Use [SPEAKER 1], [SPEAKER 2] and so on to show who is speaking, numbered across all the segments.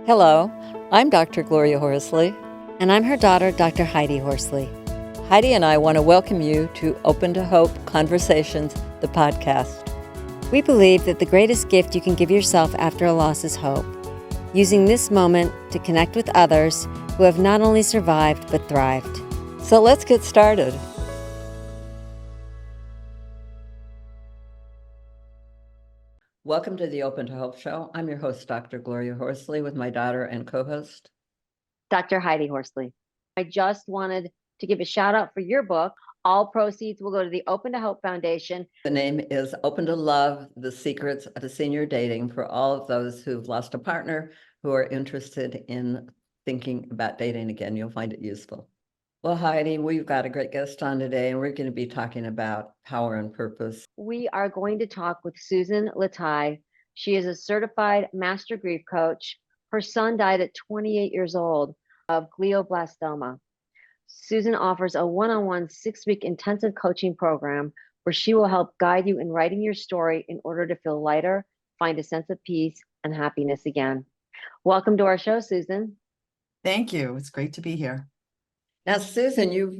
[SPEAKER 1] Hello, I'm Dr. Gloria Horsley.
[SPEAKER 2] And I'm her daughter, Dr. Heidi Horsley.
[SPEAKER 1] Heidi and I want to welcome you to Open to Hope Conversations, the podcast.
[SPEAKER 2] We believe that the greatest gift you can give yourself after a loss is hope, using this moment to connect with others who have not only survived but thrived.
[SPEAKER 1] So let's get started. Welcome to the Open to Hope Show. I'm your host, Dr. Gloria Horsley, with my daughter and co-host,
[SPEAKER 3] Dr. Heidi Horsley. I just wanted to give a shout out for your book. All proceeds will go to the Open to Hope Foundation.
[SPEAKER 1] The name is Open to Love, The Secrets of Senior Dating, for all of those who've lost a partner who are interested in thinking about dating again. You'll find it useful. Well, Heidi, we've got a great guest on today, and we're going to be talking about power and purpose.
[SPEAKER 3] We are going to talk with Susan Lataille. She is a certified master grief coach. Her son died at 28 years old of glioblastoma. Susan offers a one-on-one 6-week intensive coaching program where she will help guide you in writing your story in order to feel lighter, find a sense of peace and happiness again. Welcome to our show, Susan.
[SPEAKER 4] Thank you. It's great to be here.
[SPEAKER 1] Now, Susan, you're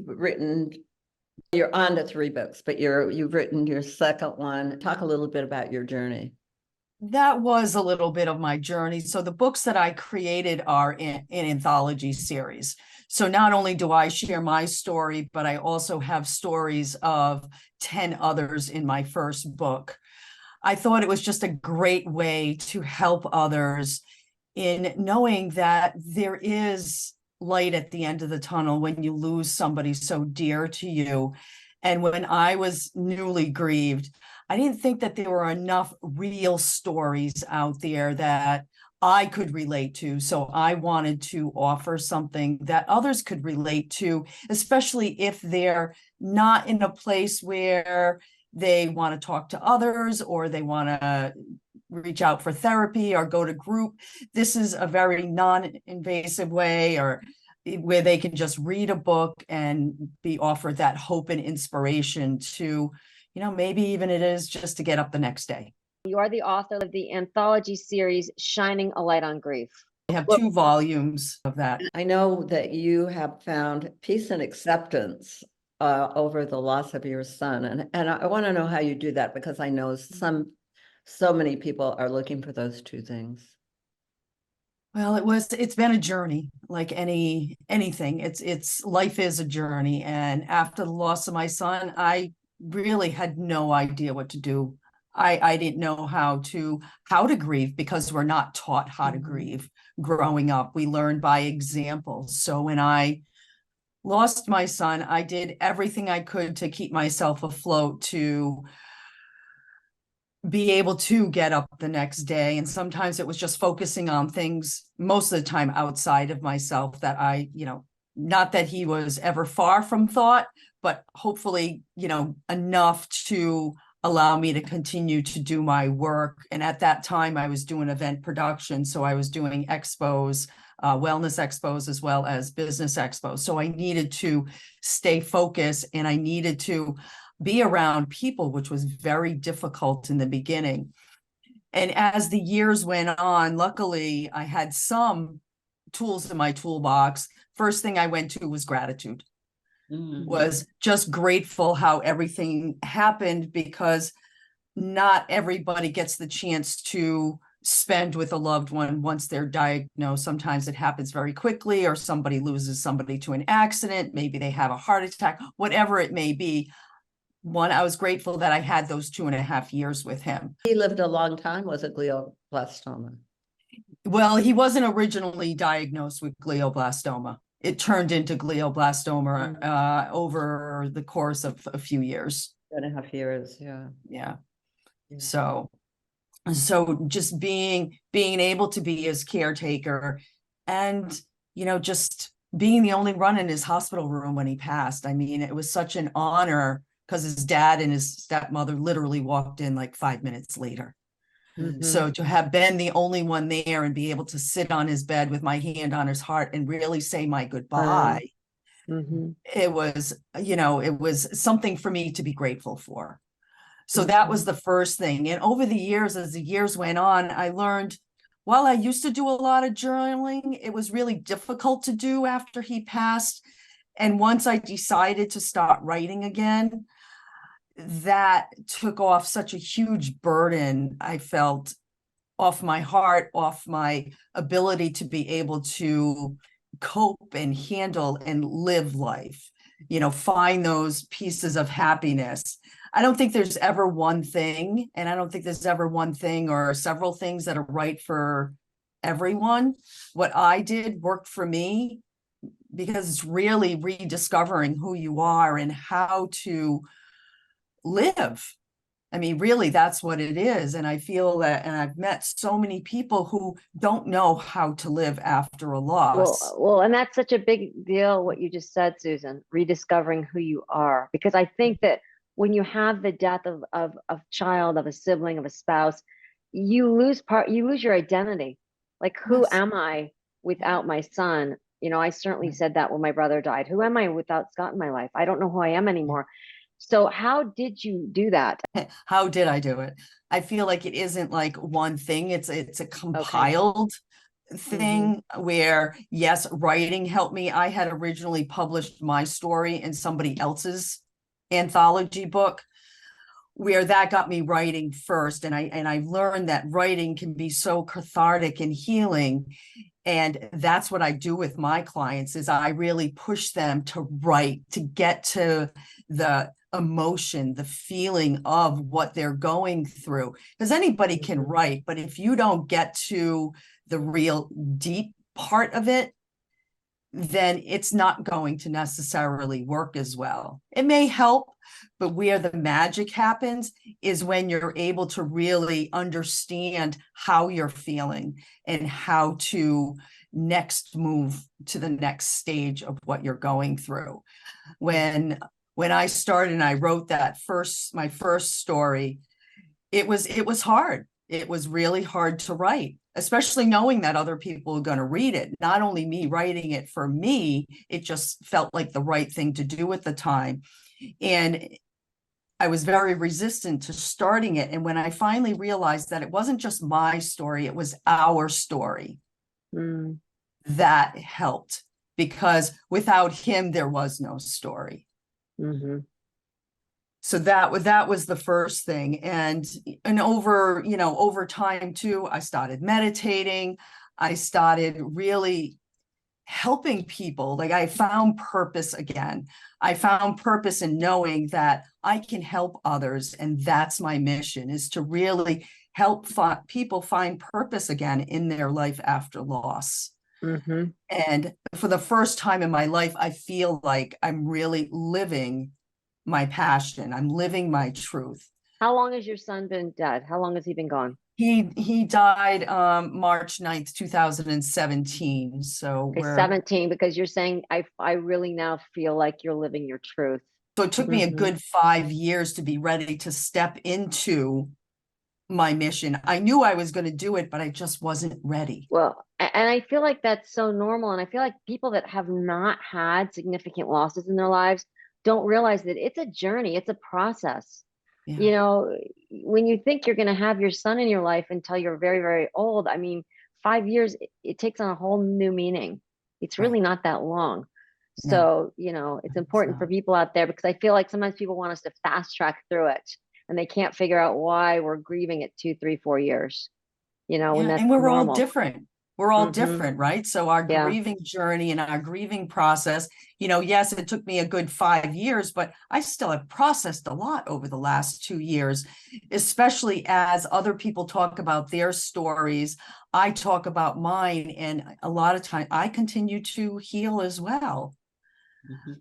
[SPEAKER 1] on to 3 books, but you've written your second one. Talk a little bit about your journey.
[SPEAKER 4] That was a little bit of my journey. So the books that I created are in anthology series. So not only do I share my story, but I also have stories of 10 others in my first book. I thought it was just a great way to help others in knowing that there is light at the end of the tunnel when you lose somebody so dear to you. And when I was newly grieved, I didn't think that there were enough real stories out there that I could relate to. So I wanted to offer something that others could relate to, especially if they're not in a place where they want to talk to others or they want to reach out for therapy or go to group. This is a very non-invasive way or where they can just read a book and be offered that hope and inspiration to, maybe even it is just to get up the next day.
[SPEAKER 3] You are the author of the anthology series, Shining a Light on Grief.
[SPEAKER 4] I have 2 volumes of that.
[SPEAKER 1] I know that you have found peace and acceptance over the loss of your son. And I want to know how you do that, because I know so many people are looking for those 2 things.
[SPEAKER 4] Well, it's been a journey, like anything. It's life is a journey. And after the loss of my son, I really had no idea what to do. I didn't know how to grieve, because we're not taught how to grieve growing up. We learn by example. So when I lost my son, I did everything I could to keep myself afloat, to be able to get up the next day. And sometimes it was just focusing on things, most of the time outside of myself, that I, not that he was ever far from thought, but hopefully, enough to allow me to continue to do my work. And at that time I was doing event production. So I was doing expos, wellness expos, as well as business expos. So I needed to stay focused, and I needed to be around people, which was very difficult in the beginning. And as the years went on, luckily I had some tools in my toolbox. First thing I went to was gratitude. Was just grateful how everything happened, because not everybody gets the chance to spend with a loved one once they're diagnosed. Sometimes it happens very quickly, or somebody loses somebody to an accident. Maybe they have a heart attack, whatever it may be. I was grateful that I had those 2.5 years with him.
[SPEAKER 1] He lived a long time. Was it glioblastoma?
[SPEAKER 4] Well, he wasn't originally diagnosed with glioblastoma. It turned into glioblastoma over the course of a few years.
[SPEAKER 1] 2.5 years,
[SPEAKER 4] yeah. So just being able to be his caretaker, and just being the only one in his hospital room when he passed. I mean, it was such an honor, because his dad and his stepmother literally walked in like 5 minutes later. So to have been the only one there and be able to sit on his bed with my hand on his heart and really say my goodbye, it was, it was something for me to be grateful for. So that was the first thing. And over the years, as the years went on, I learned while I used to do a lot of journaling, it was really difficult to do after he passed. And once I decided to start writing again, that took off such a huge burden, I felt, off my heart, off my ability to be able to cope and handle and live life, find those pieces of happiness. I don't think there's ever one thing, and I don't think there's ever one thing or several things that are right for everyone. What I did worked for me because it's really rediscovering who you are and how to live. I mean, really, that's what it is. And I feel that, and I've met so many people who don't know how to live after a loss.
[SPEAKER 3] Well, and that's such a big deal, what you just said, Susan, rediscovering who you are. Because I think that when you have the death of a child, of a sibling, of a spouse, you lose your identity. Like, who
[SPEAKER 4] Yes.
[SPEAKER 3] am I without my son? I certainly said that when my brother died. Who am I without Scott in my life? I don't know who I am anymore. So how did you do that?
[SPEAKER 4] How did I do it? I feel like it isn't like one thing. It's a compiled thing where, yes, writing helped me. I had originally published my story in somebody else's anthology book, where that got me writing first. And I learned that writing can be so cathartic and healing. And that's what I do with my clients, is I really push them to write, to get to the emotion, the feeling of what they're going through. Because anybody can write, but if you don't get to the real deep part of it, then it's not going to necessarily work as well. It may help, but where the magic happens is when you're able to really understand how you're feeling and how to next move to the next stage of what you're going through. When I started and I wrote my first story, it was hard. It was really hard to write, especially knowing that other people are going to read it. Not only me writing it for me, it just felt like the right thing to do at the time. And I was very resistant to starting it. And when I finally realized that it wasn't just my story, it was our story, that helped, because without him, there was no story. So that was the first thing. And over time too, I started meditating. I started really helping people. Like, I found purpose again. I found purpose in knowing that I can help others. And that's my mission, is to really help people find purpose again in their life after loss. And for the first time in my life, I feel like I'm really living my passion. I'm living my truth.
[SPEAKER 3] How long has your son been dead? How long has he been gone?
[SPEAKER 4] He died March 9th, 2017. So
[SPEAKER 3] Okay,
[SPEAKER 4] we're
[SPEAKER 3] 17, because you're saying I really now feel like you're living your truth.
[SPEAKER 4] So it took me a good 5 years to be ready to step into my mission. I knew I was going to do it, but I just wasn't ready.
[SPEAKER 3] Well, and I feel like that's so normal. And I feel like people that have not had significant losses in their lives don't realize that it's a journey, it's a process.
[SPEAKER 4] Yeah.
[SPEAKER 3] When you think you're going to have your son in your life until you're very, very old, I mean, 5 years, it takes on a whole new meaning. It's really not that long. So, it's important for people out there, because I feel like sometimes people want us to fast track through it, and they can't figure out why we're grieving at 2, 3, 4 years, when that's
[SPEAKER 4] and we're
[SPEAKER 3] normal.
[SPEAKER 4] all different. We're all different, right? So our grieving journey and our grieving process, yes, it took me a good 5 years, but I still have processed a lot over the last 2 years, especially as other people talk about their stories. I talk about mine, and a lot of time I continue to heal as well.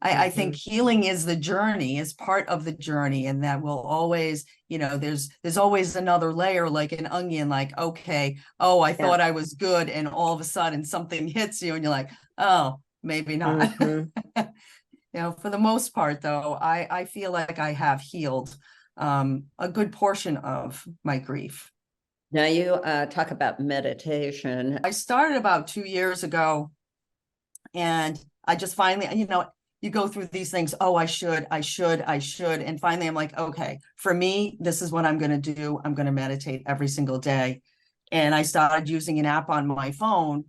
[SPEAKER 4] I think healing is the journey, is part of the journey, and that will always, there's always another layer, like an onion, like, okay, I thought I was good, and all of a sudden something hits you and you're like, oh, maybe not. For the most part though, I feel like I have healed a good portion of my grief.
[SPEAKER 1] Now you talk about meditation.
[SPEAKER 4] I started about 2 years ago, and I just finally, you go through these things. Oh, I should. And finally I'm like, okay, for me, this is what I'm going to do. I'm going to meditate every single day. And I started using an app on my phone,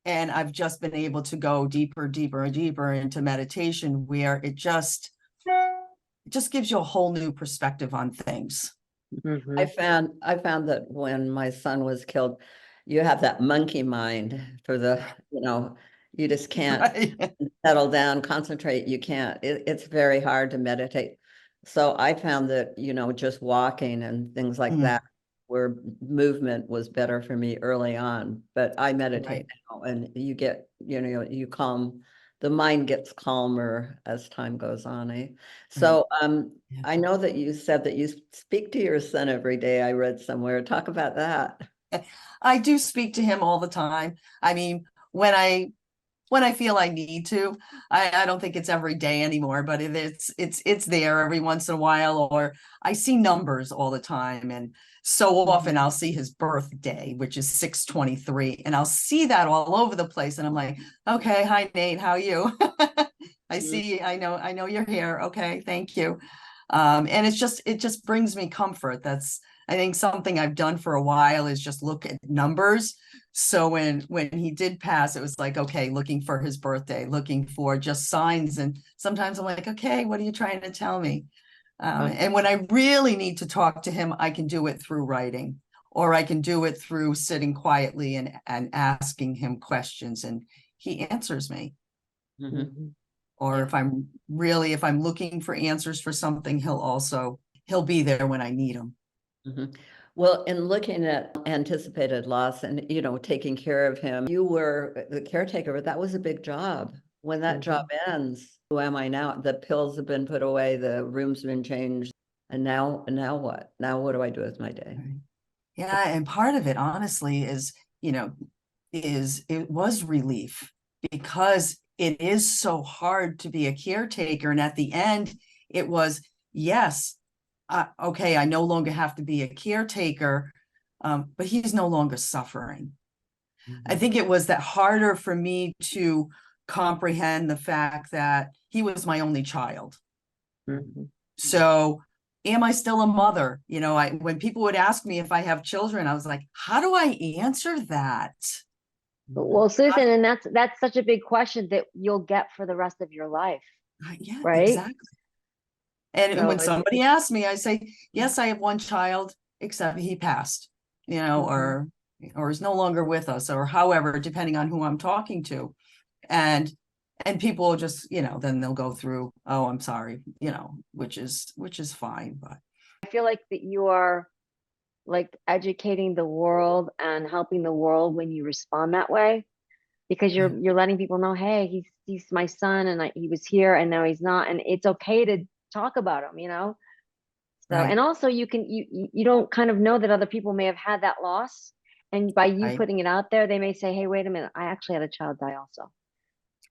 [SPEAKER 4] and I've just been able to go deeper, deeper, and deeper into meditation, where it just gives you a whole new perspective on things.
[SPEAKER 3] Mhm.
[SPEAKER 1] I found that when my son was killed, you have that monkey mind for the, you just can't
[SPEAKER 4] Right.
[SPEAKER 1] settle down, concentrate. You can't. It's very hard to meditate. So I found that, just walking and things like
[SPEAKER 4] Mm,
[SPEAKER 1] that, where movement was better for me early on. But I
[SPEAKER 4] right.
[SPEAKER 1] meditate now, and you get, you calm, the mind gets calmer as time goes on. So
[SPEAKER 4] Yeah.
[SPEAKER 1] I know that you said that you speak to your son every day. I read somewhere. Talk about that.
[SPEAKER 4] I do speak to him all the time. I mean, when I feel I need to. I don't think it's every day anymore, but it's there every once in a while. Or I see numbers all the time, and so often I'll see his birthday, which is 6/23, and I'll see that all over the place, and I'm like, okay, hi Nate, how are you? I know you're here. Okay, thank you. And it just brings me comfort. That's, I think, something I've done for a while, is just look at numbers. So when he did pass, it was like, okay, looking for his birthday, looking for just signs. And sometimes I'm like, okay, what are you trying to tell me? And when I really need to talk to him, I can do it through writing, or I can do it through sitting quietly and asking him questions, and he answers me.
[SPEAKER 1] Mhm.
[SPEAKER 3] Mhm.
[SPEAKER 4] Or
[SPEAKER 1] Yeah.
[SPEAKER 4] if I'm looking for answers for something, he'll be there when I need him.
[SPEAKER 1] Mhm. Well, in looking at anticipated loss and, taking care of him, you were the caretaker, but that was a big job. When that job ends, who am I now? The pills have been put away, the room's been changed. And now what? Now what do I do with my day?
[SPEAKER 4] Right. Yeah, and part of it, honestly, you know, it was relief, because it is so hard to be a caretaker. And at the end, it was, yes, okay, I no longer have to be a caretaker, but he's no longer suffering. I think it was that harder for me to comprehend the fact that he was my only child.
[SPEAKER 3] Mhm.
[SPEAKER 4] So am I still a mother? When people would ask me if I have children, I was like, how do I answer that?
[SPEAKER 3] Well, Susan, and that's such a big question that you'll get for the rest of your life,
[SPEAKER 4] Yeah,
[SPEAKER 3] right?
[SPEAKER 4] exactly. And
[SPEAKER 3] So
[SPEAKER 4] when somebody asks me, I say, yes, I have one child, except he passed,
[SPEAKER 3] Mhm.
[SPEAKER 4] or is no longer with us, or however, depending on who I'm talking to. And people will just, then they'll go through, oh, I'm sorry, which is fine. But
[SPEAKER 3] I feel like that you are like educating the world and helping the world when you respond that way, because
[SPEAKER 4] yeah,
[SPEAKER 3] you're letting people know, hey, he's my son, and he was here and now he's not, and it's okay to talk about him. So,
[SPEAKER 4] right,
[SPEAKER 3] and also you don't kind of know that other people may have had that loss, and by you
[SPEAKER 4] right,
[SPEAKER 3] putting it out there, they may say, hey, wait a minute, I actually had a child die also.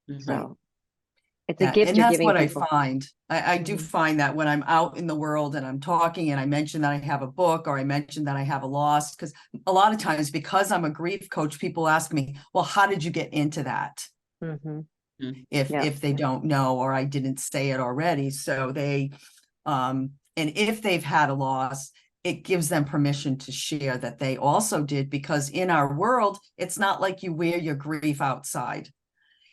[SPEAKER 4] right.
[SPEAKER 1] Mhm.
[SPEAKER 3] So it's a
[SPEAKER 4] Yeah,
[SPEAKER 3] gift
[SPEAKER 4] and
[SPEAKER 3] you're
[SPEAKER 4] that's
[SPEAKER 3] giving
[SPEAKER 4] what I
[SPEAKER 3] people.
[SPEAKER 4] find. I do
[SPEAKER 3] Mhm.
[SPEAKER 4] find that when I'm out in the world and I'm talking and I mention that I have a book, or I mention that I have a loss, because a lot of times, because I'm a grief coach, people ask me, well, how did you get into that?
[SPEAKER 3] Mhm.
[SPEAKER 4] If
[SPEAKER 3] Yeah.
[SPEAKER 4] they don't know, or I didn't say it already. So and if they've had a loss, it gives them permission to share that they also did, because in our world, it's not like you wear your grief outside.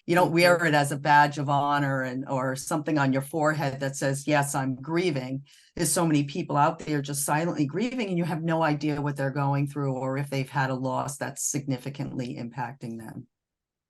[SPEAKER 4] You don't wear
[SPEAKER 3] Mhm.
[SPEAKER 4] it as a badge of honor or something on your forehead that says, yes, I'm grieving. There's so many people out there just silently grieving, and you have no idea what they're going through, or if they've had a loss that's significantly impacting them.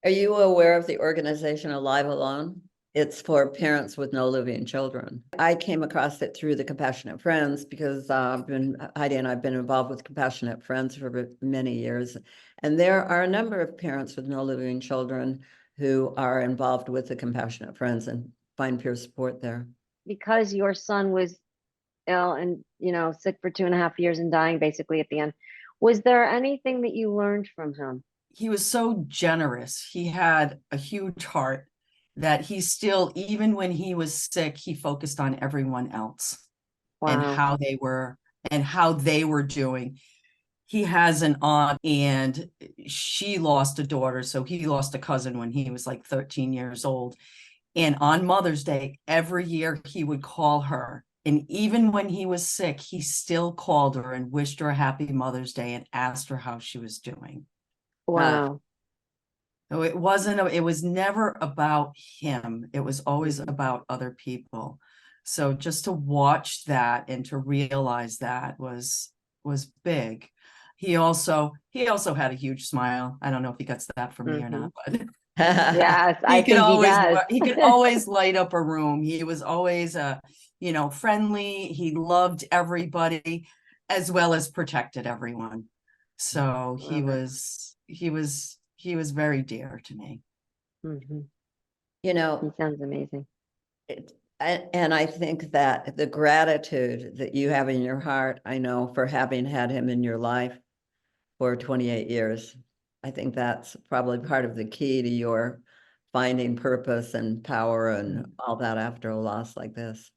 [SPEAKER 1] Are you aware of the organization Alive Alone? It's for parents with no living children. I came across it through the Compassionate Friends, because Heidi and I've been involved with Compassionate Friends for many years. And there are a number of parents with no living children who are involved with the Compassionate Friends and find peer support there.
[SPEAKER 3] Because your son was ill and sick for 2.5 years and dying basically at the end, was there anything that you learned from him?
[SPEAKER 4] He was so generous. He had a huge heart, that he still, even when he was sick, he focused on everyone else and
[SPEAKER 3] Wow.
[SPEAKER 4] how they were doing. He has an aunt, and she lost a daughter. So he lost a cousin when he was like 13 years old. And on Mother's Day, every year he would call her And even when he was sick, he still called her and wished her a happy Mother's Day and asked her how she was doing.
[SPEAKER 3] Wow.
[SPEAKER 4] So it was never about him. It was always
[SPEAKER 3] Mhm.
[SPEAKER 4] about other people. So just to watch that and to realize that was big. He also had a huge smile. I don't know if he gets that from me or not, but
[SPEAKER 3] Yes, I think he does.
[SPEAKER 4] he could always light up a room. He was always friendly. He loved everybody as well as protected everyone. So he
[SPEAKER 3] Love it.
[SPEAKER 4] was very dear to me.
[SPEAKER 3] Mhm.
[SPEAKER 1] You
[SPEAKER 3] He
[SPEAKER 1] know,
[SPEAKER 3] sounds amazing.
[SPEAKER 1] and I think that the gratitude that you have in your heart, I know, for having had him in your life for 28 years, I think that's probably part of the key to your finding purpose and power and all that after a loss like this.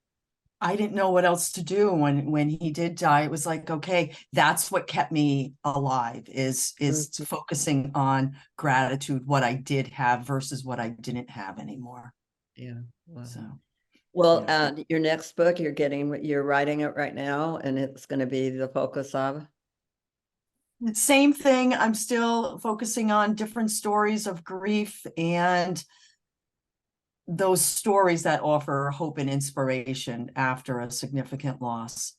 [SPEAKER 4] I didn't know what else to do when he did die. It was like, okay, that's what kept me alive is
[SPEAKER 3] Mhm.
[SPEAKER 4] focusing on gratitude, what I did have versus what I didn't have anymore.
[SPEAKER 1] Yeah. Wow.
[SPEAKER 4] So
[SPEAKER 1] Well,
[SPEAKER 4] yeah.
[SPEAKER 1] your next book, you're writing it right now, and it's going to be the focus of.
[SPEAKER 4] Same thing. I'm still focusing on different stories of grief and those stories that offer hope and inspiration after a significant loss.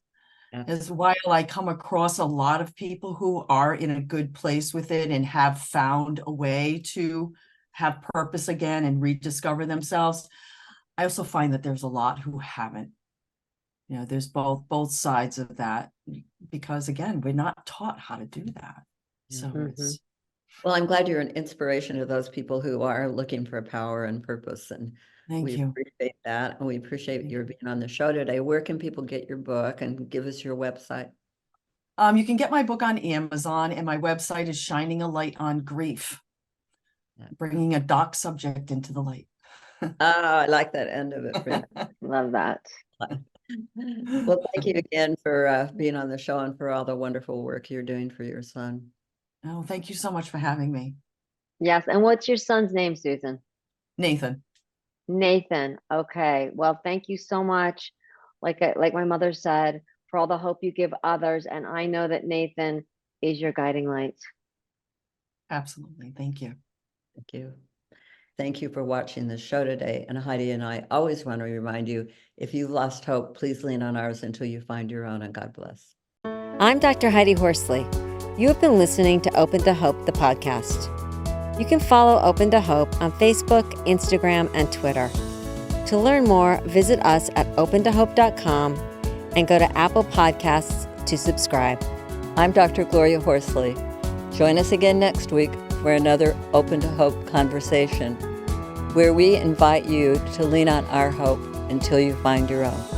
[SPEAKER 4] As while I come across a lot of people who are in a good place with it and have found a way to have purpose again and rediscover themselves, I also find that there's a lot who haven't. There's both sides of that, because again, we're not taught how to do that. So it's
[SPEAKER 1] Well, I'm glad you're an inspiration to those people who are looking for power and purpose, and we
[SPEAKER 4] thank you.
[SPEAKER 1] appreciate that, and we appreciate your being on the show today. Where can people get your book, and give us your website?
[SPEAKER 4] You can get my book on Amazon, and my website is Shining a Light on Grief, bringing a dark subject into the light.
[SPEAKER 1] I like that end of it, Fran.
[SPEAKER 3] Love that.
[SPEAKER 1] Well, thank you again for being on the show and for all the wonderful work you're doing for your son.
[SPEAKER 4] Oh, thank you so much for having me.
[SPEAKER 3] Yes. And what's your son's name, Susan?
[SPEAKER 4] Nathan.
[SPEAKER 3] Nathan. Okay. Well, thank you so much. Like my mother said, for all the hope you give others. And I know that Nathan is your guiding light.
[SPEAKER 4] Absolutely. Thank you.
[SPEAKER 1] Thank you. Thank you for watching the show today. And Heidi and I always want to remind you, if you've lost hope, please lean on ours until you find your own, and God bless.
[SPEAKER 2] I'm Dr. Heidi Horsley. You have been listening to Open to Hope, the podcast. You can follow Open to Hope on Facebook, Instagram, and Twitter. To learn more, visit us at opentohope.com and go to Apple Podcasts to subscribe.
[SPEAKER 1] I'm Dr. Gloria Horsley. Join us again next week for another Open to Hope conversation, where we invite you to lean on our hope until you find your own.